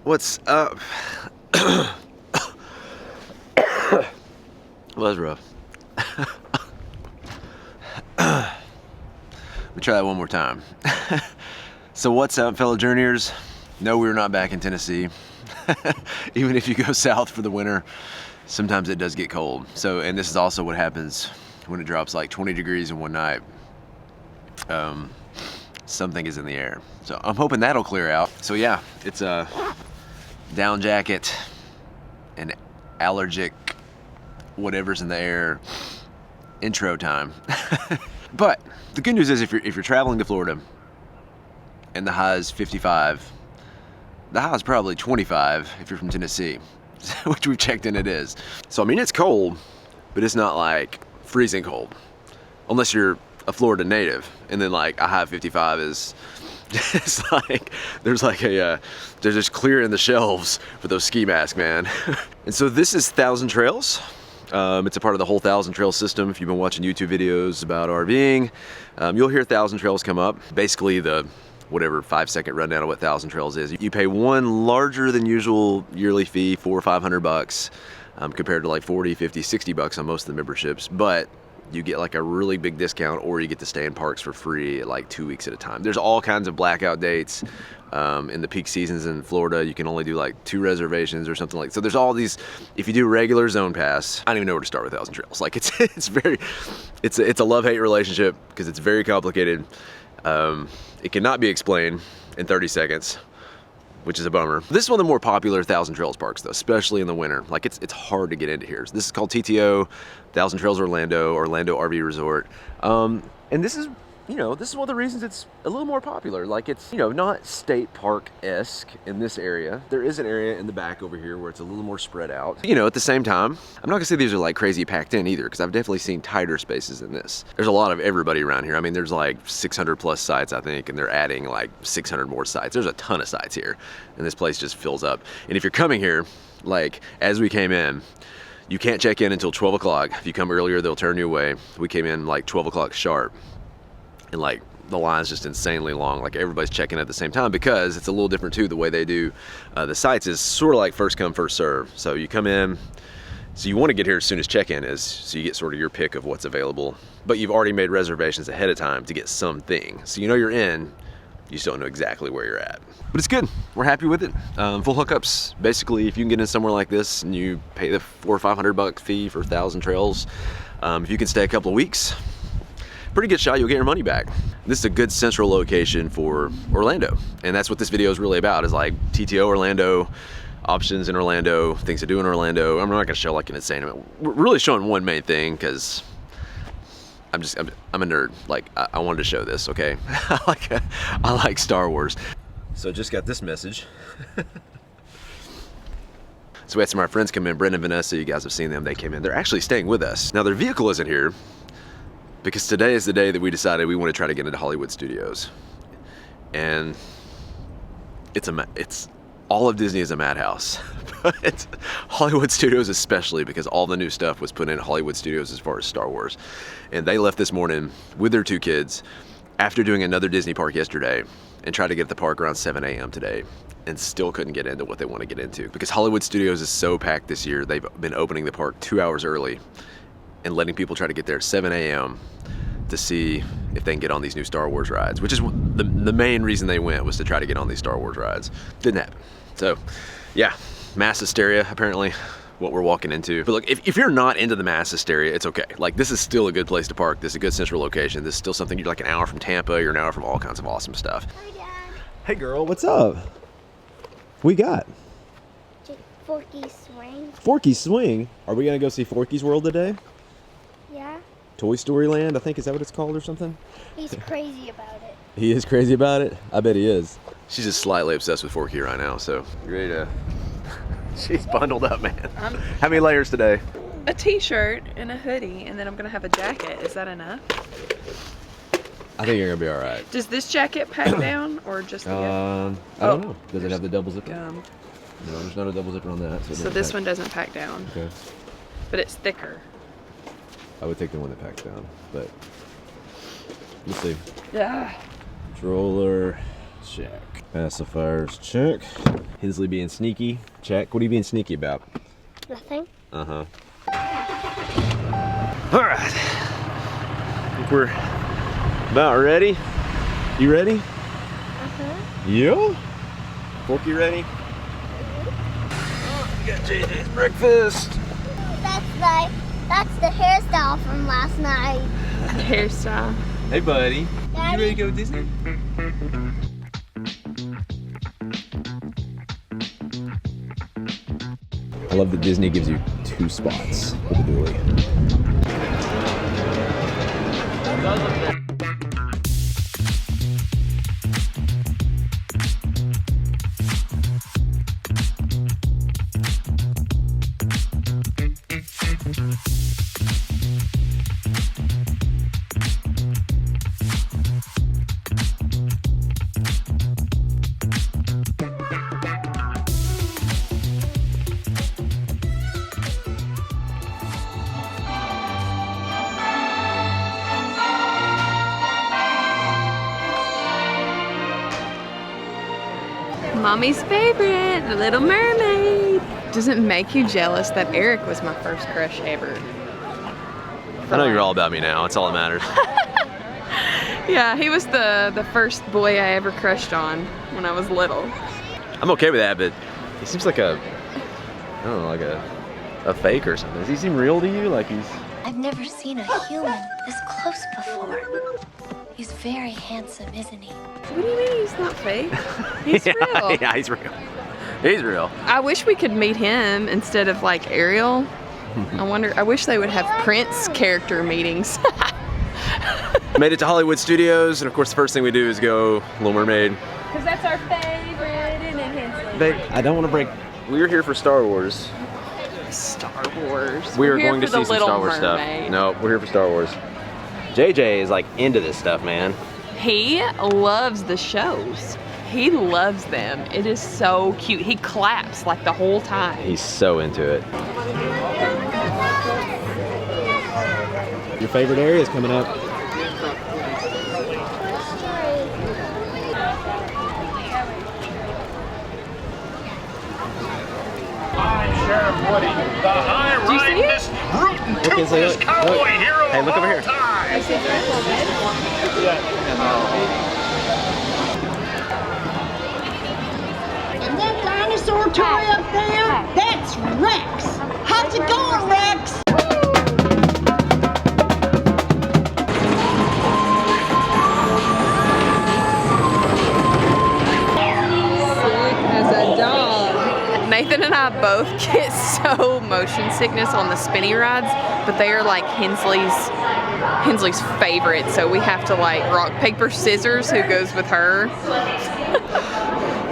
What's up? Well, that's rough. Let me try that one more time. So what's up, fellow journeyers? No, we're not back in Tennessee. Even if you go south for the winter, sometimes it does get cold. So, and this is also what happens when it drops like 20 degrees in one night. Something is in the air. So I'm hoping that'll clear out. So yeah, it's a down jacket and allergic whatever's in the air intro time. But the good news is if you're traveling to Florida and the high is 55, the high is probably 25 if you're from Tennessee, which we've checked in it is. So I mean, it's cold, but it's not like freezing cold, unless you're a Florida native, and then like a high of 55 is it's like there's just clearing the shelves for those ski masks, man. And so this is Thousand Trails. It's a part of the whole Thousand Trails system. If you've been watching YouTube videos about RVing, you'll hear Thousand Trails come up. Basically the whatever 5-second rundown of what Thousand Trails is. You pay one larger than usual yearly fee, $400 or $500, compared to like 40, 50, 60 bucks on most of the memberships, but you get like a really big discount, or you get to stay in parks for free like 2 weeks at a time. There's all kinds of blackout dates. In the peak seasons in Florida, you can only do like 2 reservations or something like. So there's all these. If you do regular zone pass, I don't even know where to start with Thousand Trails. Like it's a love-hate relationship because it's very complicated. It cannot be explained in 30 seconds, which is a bummer. This is one of the more popular Thousand Trails parks though, especially in the winter. Like it's hard to get into here. So this is called TTO, Thousand Trails Orlando RV Resort. And this is, this is one of the reasons it's a little more popular. Like it's, not state park-esque in this area. There is an area in the back over here where it's a little more spread out. At the same time, I'm not gonna say these are like crazy packed in either, because I've definitely seen tighter spaces than this. There's a lot of everybody around here. I mean, there's like 600 plus sites, I think, and they're adding like 600 more sites. There's a ton of sites here, and this place just fills up. And if you're coming here, like as we came in, you can't check in until 12 o'clock. If you come earlier, they'll turn you away. We came in like 12 o'clock sharp. And like the line's just insanely long. Like everybody's checking at the same time, because it's a little different too. The way they do the sites is sort of like first come, first serve. So you come in, so you want to get here as soon as check-in is, so you get sort of your pick of what's available. But you've already made reservations ahead of time to get something. So you're in, you still don't know exactly where you're at. But it's good. We're happy with it. Full hookups. Basically, if you can get in somewhere like this and you pay the $400 or $500 fee for Thousand Trails, if you can stay a couple of weeks, pretty good shot you'll get your money back. This is a good central location for Orlando, and that's what this video is really about, is like TTO Orlando, options in Orlando, things to do in Orlando. I'm not gonna show like an insane amount. We're really showing one main thing because I'm a nerd. Like I wanted to show this, okay? I like Star Wars. So just got this message. So we had some of our friends come in, Brent and Vanessa, you guys have seen them, they came in. They're actually staying with us. Now their vehicle isn't here, because today is the day that we decided we want to try to get into Hollywood Studios. And it's all of Disney is a madhouse, but Hollywood Studios especially, because all the new stuff was put in Hollywood Studios as far as Star Wars. And they left this morning with their 2 kids after doing another Disney park yesterday, and tried to get at the park around 7 a.m. today, and still couldn't get into what they want to get into. Because Hollywood Studios is so packed this year, they've been opening the park 2 hours early and letting people try to get there at 7 a.m. to see if they can get on these new Star Wars rides, which is the main reason they went, was to try to get on these Star Wars rides. Didn't happen. So yeah, mass hysteria, apparently, what we're walking into. But look, if you're not into the mass hysteria, it's okay. Like this is still a good place to park. This is a good central location. This is still something you're like an hour from Tampa, you're an hour from all kinds of awesome stuff. Hi, Dad. Hey girl, what's up? We got Forky's Swing. Forky's Swing. Are we gonna go see Forky's World today? Yeah. Toy Story Land, I think, is that what it's called or something? He's crazy about it. He is crazy about it? I bet he is. She's just slightly obsessed with Forky right now, so you ready to... She's bundled up, man. How many layers today? A t-shirt and a hoodie, and then I'm gonna have a jacket. Is that enough? I think you're gonna be all right. Does this jacket pack down, or just the I don't know. Does it have the double zipper? gum? No, there's not a double zipper on that. So this one doesn't pack down. Okay. But it's thicker. I would take the one that packs down, but let's see. Yeah. Controller, check. Pacifiers, check. Hensley being sneaky, check. What are you being sneaky about? Nothing. Uh-huh. All right. I think we're about ready. You ready? Uh-huh. Yeah? Forky ready? Oh, we got JJ's breakfast. That's the hairstyle from last night. Hairstyle. Hey, buddy. Daddy? You ready to go to Disney? I love that Disney gives you 2 spots for the dually. Mommy's favorite, the Little Mermaid. Does it make you jealous that Eric was my first crush ever? I know you're all about me now. It's all that matters. Yeah, he was the first boy I ever crushed on when I was little. I'm okay with that, but he seems like I don't know, like a fake or something. Does he seem real to you? Like he's... I've never seen a human this close before. He's very handsome, isn't he? What do you mean he's not fake? He's real. Yeah, he's real. He's real. I wish we could meet him instead of like Ariel. I wish they would have Prince character meetings. Made it to Hollywood Studios, and of course the first thing we do is go Little Mermaid. Because that's our favorite, isn't it, Hensley? Babe, I don't want to break... We're here for Star Wars. Star Wars. We are We're here going to for see the some Little Star Wars Mermaid. stuff. No, we're here for Star Wars. JJ is like into this stuff, man. He loves the shows. He loves them. It is so cute. He claps like the whole time. He's so into it. Your favorite area is coming up. Sheriff Woody, the high-ridingest, rootin' toothless cowboy hero Hey, look of over all here. time. And that dinosaur toy up there, that's Rex. How's it going, Rex? As a dog. Nathan and I both get so motion sickness on the spinny rides, but they are like Hensley's favorite, so we have to like rock, paper, scissors who goes with her.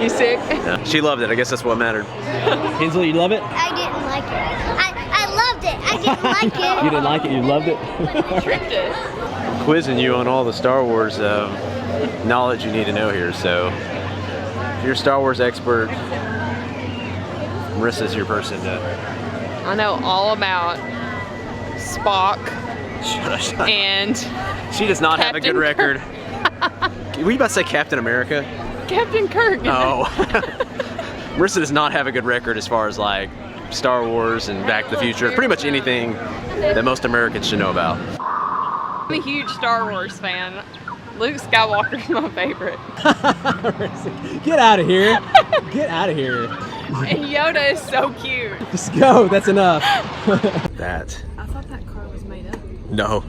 You sick? Yeah, she loved it. I guess that's what mattered. Hensley, you love it? I didn't like it. I loved it. I didn't like it. You didn't like it? You loved it? Tricked it. I'm quizzing you on all the Star Wars knowledge you need to know here, so if you're a Star Wars expert, Marissa's your person to... I know all about Spock and She does not have a good Captain record. Were you about to say Captain America? Captain Kirk. No. Marissa does not have a good record as far as like Star Wars and Back to the Future. Pretty much anything that most Americans should know about. I'm a huge Star Wars fan. Luke Skywalker's my favorite. Get out of here. Get out of here. And Yoda is so cute. Just go. That's enough. That. I thought that car was made up. No.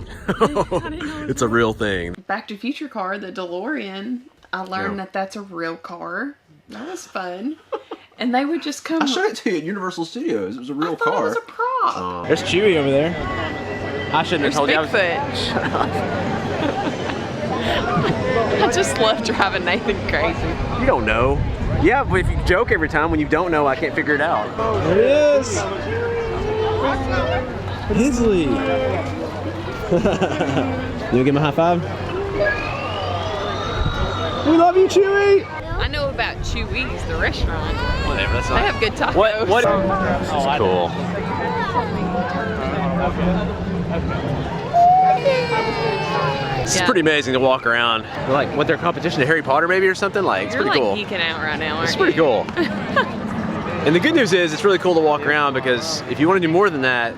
It's a real thing. Back to Future car, the DeLorean, I learned Yeah. that that's a real car. That was fun. And they would just come. I showed it to you at Universal Studios. It was a real I thought car. it was a prop. There's Chewie over there. I shouldn't have told you. Bigfoot. I just love driving Nathan crazy. You don't know. Yeah, but if you joke every time when you don't know, I can't figure it out. There it is. Hensley. You wanna give him a high five? We love you, Chewie. I know about Chewy's, the restaurant. Whatever, that's They have good tacos. What? This is cool. It's pretty amazing to walk around. Like, what, their competition to Harry Potter maybe or something? Like, it's You're pretty like cool. geeking out right now, aren't It's pretty cool. And the good news is it's really cool to walk around because if you want to do more than that,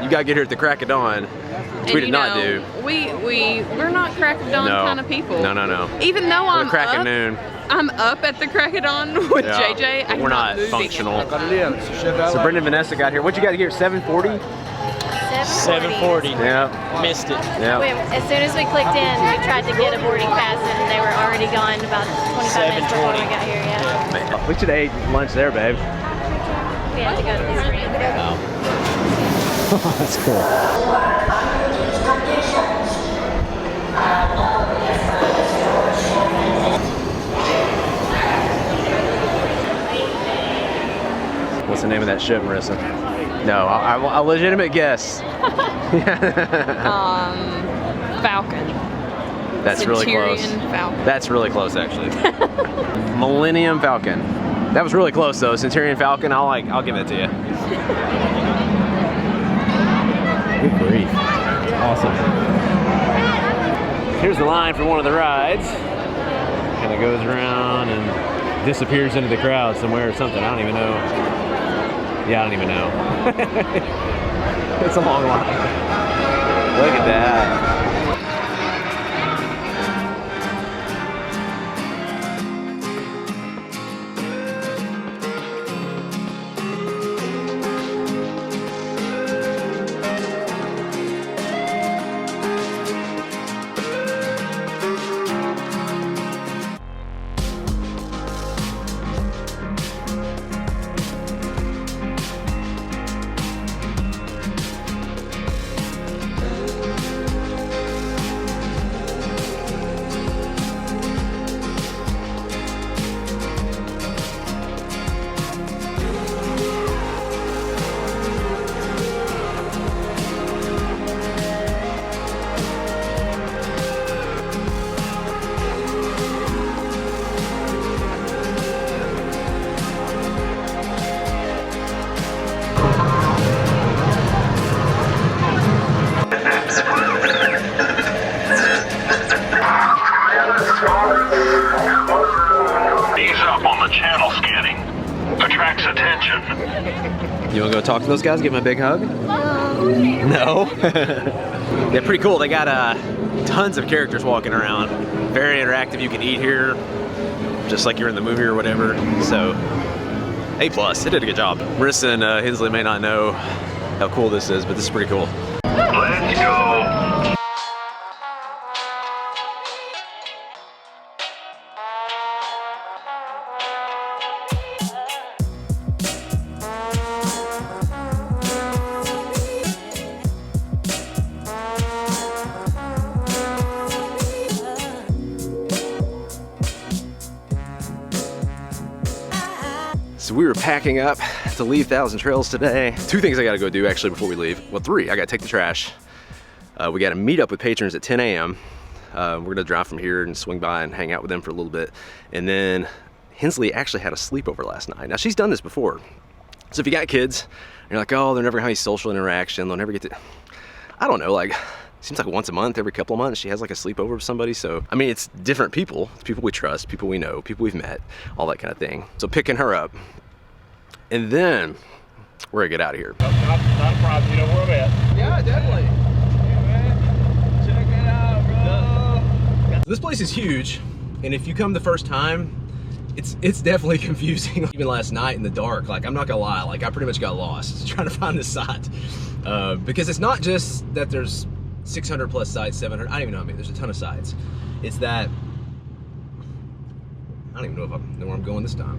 you gotta get here at the crack of dawn, which we did not do. We're not crack of dawn kind of people. No. Even though We're crack of noon. I'm up at the crack of dawn with JJ. But we're not functional. So Brendan and Vanessa got here. What you got here? 7:40? 7:40. Yeah. Missed it. Yeah. As soon as we clicked in, we tried to get a boarding pass and they were already gone about 25 minutes before we got here, yeah. We should have ate lunch there, babe. We had to go to the spring. That's cool. What's the name of that ship, Marissa? No, a legitimate guess. Falcon. That's really close. Falcon. That's really close, actually. Millennium Falcon. That was really close, though. Centurion Falcon. I'll give it to you. Good grief. Awesome. Here's the line for one of the rides. Kind of goes around and disappears into the crowd somewhere or something. I don't even know. Yeah, I don't even know. It's a long line. Look at that. You wanna go talk to those guys, give them a big hug? No? They're pretty cool. They got tons of characters walking around. Very interactive. You can eat here, just like you're in the movie or whatever. So, A+. They did a good job. Marissa and Hensley may not know how cool this is, but this is pretty cool. Let's go. So we were packing up to leave Thousand Trails today. 2 things I gotta go do actually before we leave. Well, 3, I gotta take the trash. We gotta meet up with patrons at 10 a.m. We're gonna drive from here and swing by and hang out with them for a little bit. And then Hensley actually had a sleepover last night. Now she's done this before. So if you got kids, and you're like, oh, they're never gonna have any social interaction, they'll never get to, I don't know, like, seems like once a month, every couple of months, she has like a sleepover with somebody. So, I mean, it's different people. It's people we trust, people we know, people we've met, all that kind of thing. So picking her up. And then we're gonna get out of here. Not a problem. You know where I'm at. Yeah, definitely. Hey, man. Check it out, bro. This place is huge. And if you come the first time, it's definitely confusing. Even last night in the dark, like, I'm not gonna lie, like, I pretty much got lost trying to find this site. Because it's not just that there's 600 plus sites, 700, I don't even know how many, there's a ton of sites. It's that, I don't even know if I know where I'm going this time.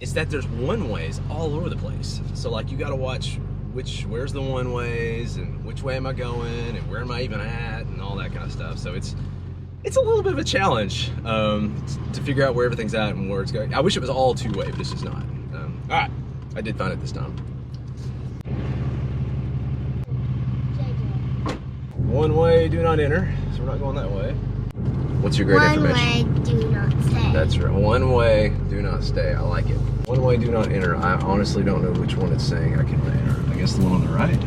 It's that there's one-ways all over the place. So like, you gotta watch where's the one-ways and which way am I going and where am I even at and all that kind of stuff. So it's a little bit of a challenge to figure out where everything's at and where it's going. I wish it was all two-way, but it's just not. All right, I did find it this time. One way, do not enter. So we're not going that way. What's your great information? One way, do not stay. That's right. One way, do not stay. I like it. One way, do not enter. I honestly don't know which one it's saying I can enter. I guess the one on the right.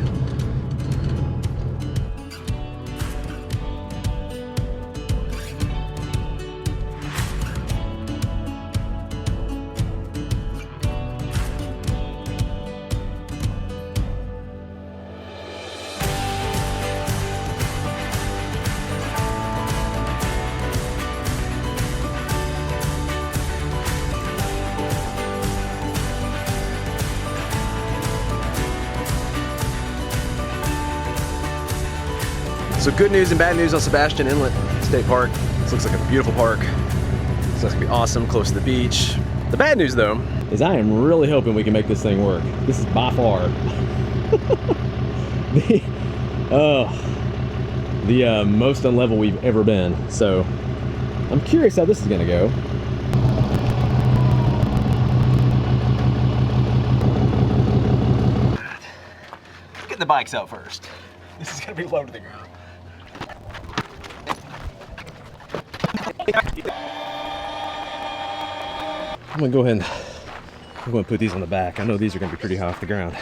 So good news and bad news on Sebastian Inlet State Park. This looks like a beautiful park. So it's gonna be awesome, close to the beach. The bad news though, is I am really hoping we can make this thing work. This is by far the most unlevel we've ever been. So I'm curious how this is gonna go. Get the bikes out first. This is gonna be low to the ground. I'm gonna go ahead and put these on the back. I know these are gonna be pretty high off the ground.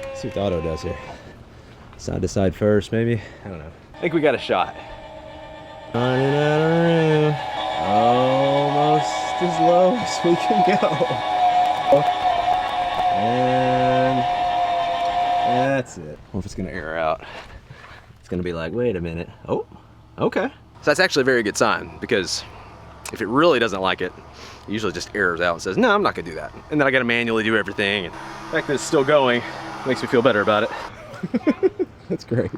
Let's see what the auto does here. Side to side first, maybe? I don't know. I think we got a shot. Running out of room. Almost as low as we can go. And that's it. Well, if it's gonna air out, it's gonna be like, wait a minute. Oh, okay. So that's actually a very good sign, because if it really doesn't like it, it usually just errors out and says, no, I'm not gonna do that. And then I gotta manually do everything. And the fact that it's still going makes me feel better about it. That's great.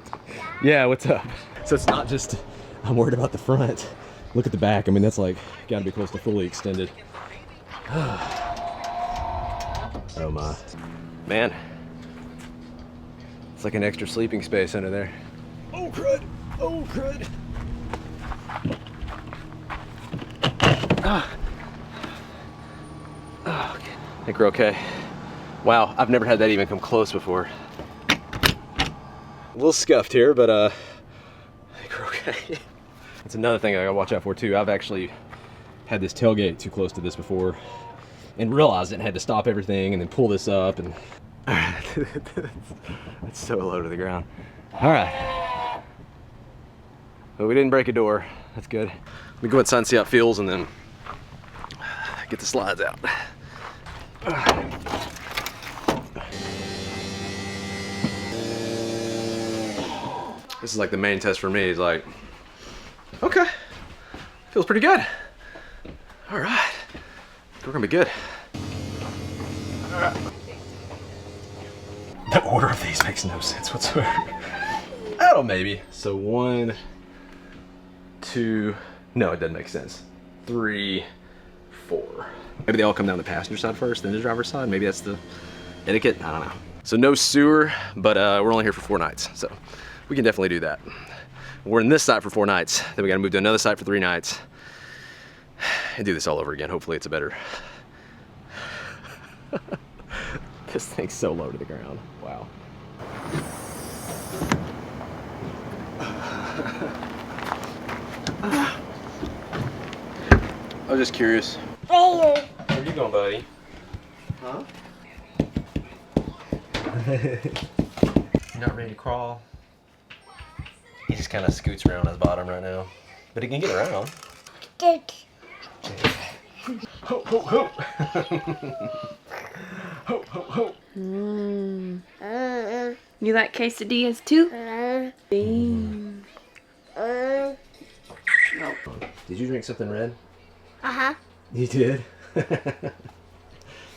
Yeah, what's up? So it's not just, I'm worried about the front. Look at the back. I mean, that's like, gotta be close to fully extended. Oh my. Man, it's like an extra sleeping space under there. Oh crud, oh crud. Oh, okay. I think we're okay. Wow, I've never had that even come close before. A little scuffed here, but I think we're okay. That's another thing I gotta watch out for too. I've actually had this tailgate too close to this before and realized it and had to stop everything and then pull this up, and it's so low to the ground. All right. Well, we didn't break a door. That's good. Let me go inside and see how it feels and then get the slides out. This is like the main test for me. Is like, okay, feels pretty good. All right, we're gonna be good. All right. The order of these makes no sense whatsoever. I don't, maybe. So 1, 2, no, it doesn't make sense. 3, 4. Maybe they all come down the passenger side first, then the driver's side. Maybe that's the etiquette. I don't know. So no sewer, but we're only here for 4 nights, so we can definitely do that. We're in this site for 4 nights, then we gotta move to another site for 3 nights and do this all over again. Hopefully it's a better. This thing's so low to the ground. Wow. I was just curious. Where Where you going, buddy? Huh? You not ready to crawl? He just kind of scoots around his bottom right now, but he can get around. Ho, ho, ho. Ho, ho, ho. You like quesadillas too? Did you drink something red? Uh-huh. You did?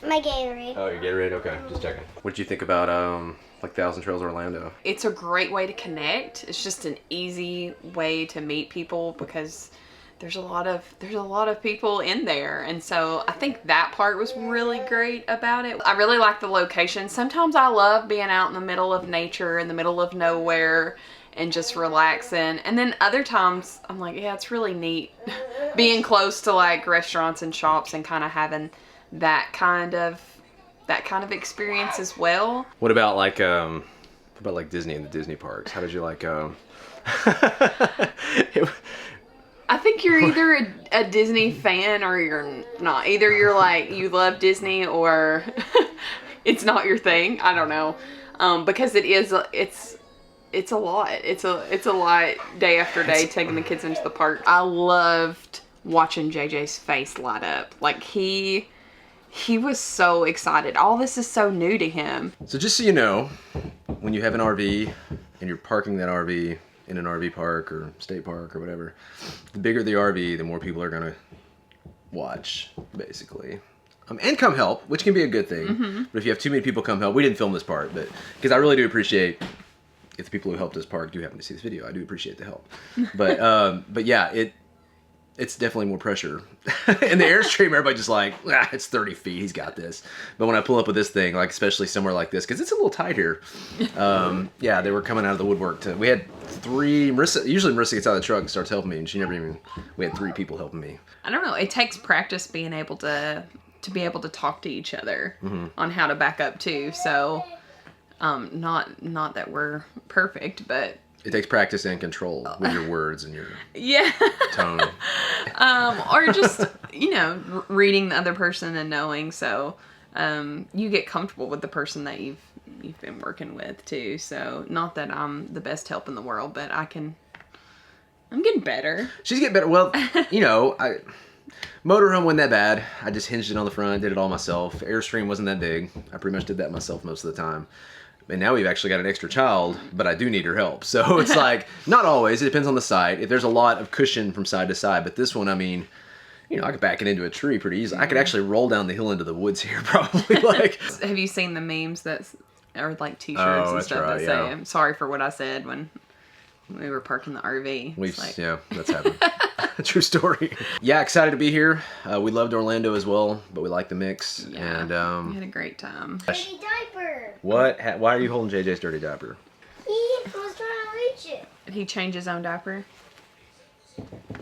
My Gatorade. Oh, your Gatorade? Okay, just checking. What did you think about like Thousand Trails Orlando? It's a great way to connect. It's just an easy way to meet people because there's a lot of people in there, and so I think that part was really great about it. I really like the location. Sometimes I love being out in the middle of nature, in the middle of nowhere, and just relaxing. And then other times I'm like, yeah, it's really neat being close to like restaurants and shops and kind of having that kind of experience as well. What about like Disney and the Disney parks? How did you like I think you're either a Disney fan or you're not. Either you're like, you love Disney, or it's not your thing. I don't know. Because it's a lot. It's a lot day after day taking the kids into the park. I loved watching JJ's face light up. Like he was so excited. All this is so new to him. So just so you know, when you have an RV and you're parking that RV in an RV park or state park or whatever, the bigger the RV, the more people are gonna watch, basically. and come help, which can be a good thing. But if you have too many people come help, we didn't film this part, but because I really do appreciate if the people who helped us park do happen to see this video, I do appreciate the help. But yeah, it's definitely more pressure. In the Airstream, everybody just like, it's 30 feet, he's got this. But when I pull up with this thing, like especially somewhere like this, because it's a little tight here. Yeah, they were coming out of the woodwork we had 3, usually Marissa gets out of the truck and starts helping me, and we had 3 people helping me. I don't know, it takes practice being able to be able to talk to each other on how to back up too. So, not that we're perfect, but it takes practice and control with your words and your tone. Or just, reading the other person and knowing. So, you get comfortable with the person that you've been working with too. So, not that I'm the best help in the world, but I'm getting better. She's getting better. Well, motorhome wasn't that bad. I just hinged it on the front, did it all myself. Airstream wasn't that big. I pretty much did that myself most of the time. And now we've actually got an extra child, but I do need her help. So it's like, not always. It depends on the site. If there's a lot of cushion from side to side, but this one, I mean, I could back it into a tree pretty easily. I could actually roll down the hill into the woods here, probably. Have you seen the memes that are like t-shirts and stuff that say, I'm sorry for what I said when we were parking the RV? Yeah, that's happened. True story. Yeah, excited to be here. We loved Orlando as well, but we liked the mix. Yeah, we had a great time. Dirty diaper. What? Why are you holding JJ's dirty diaper? He was trying to reach it. Did he change his own diaper?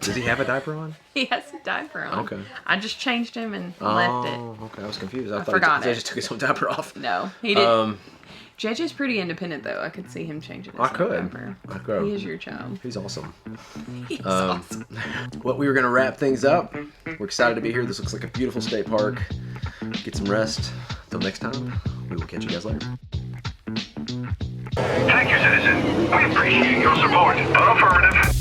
Does he have a diaper on? He has a diaper on. Okay. I just changed him and left it. Okay, I was confused. I thought forgot JJ just took his own diaper off. No, he didn't. JJ's pretty independent, though. I could see him changing his diaper. I could. He is your child. He's awesome. He's awesome. Well, we were going to wrap things up. We're excited to be here. This looks like a beautiful state park. Get some rest. Until next time, we will catch you guys later. Thank you, citizen. We appreciate your support. Affirmative.